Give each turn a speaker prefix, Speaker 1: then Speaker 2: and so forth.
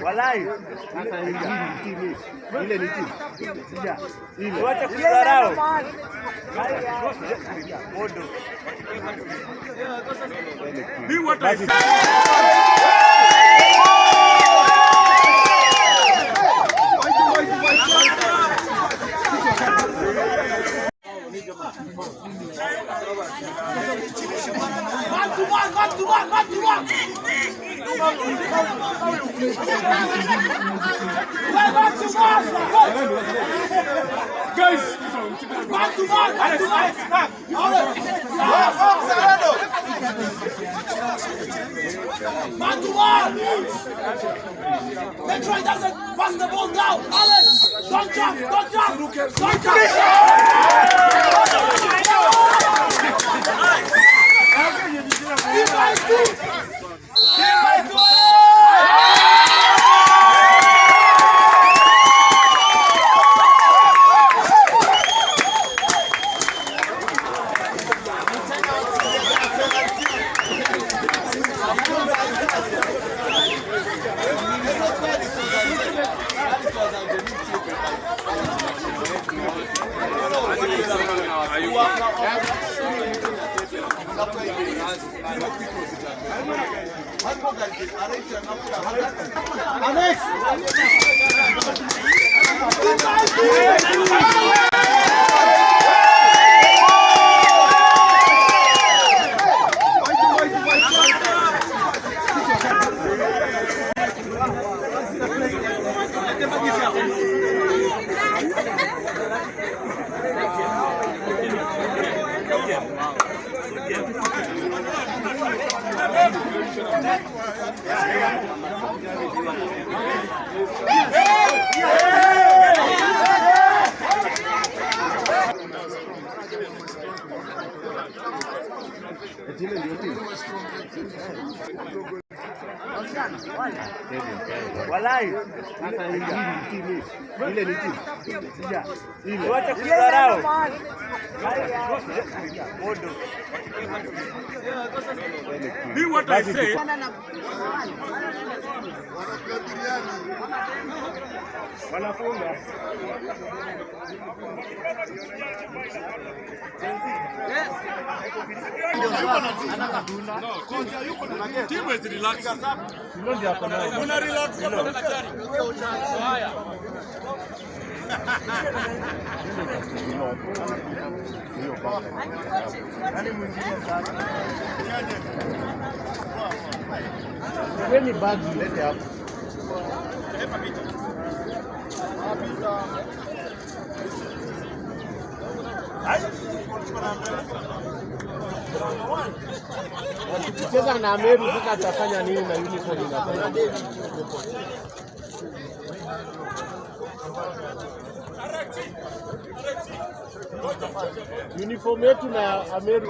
Speaker 1: Walai. Sasa ile ni timu. Ile. Wacha kudharau. Modo. Be what I say.
Speaker 2: Guys,
Speaker 3: make sure he doesn't pass the ball down. Alex, don't jump, don't jump, don't jump. Alex!
Speaker 1: Walai. Sasa ile ni timu. Ile. Wacha kudharau. Modo.
Speaker 2: be what I say.
Speaker 1: Wanafunga.
Speaker 2: Team is relaxed. Una relax kama daktari. Haya.
Speaker 1: When bag let up. Wakicheza na Meru sasa atafanya nini na uniform inafanya? Uniform yetu na Meru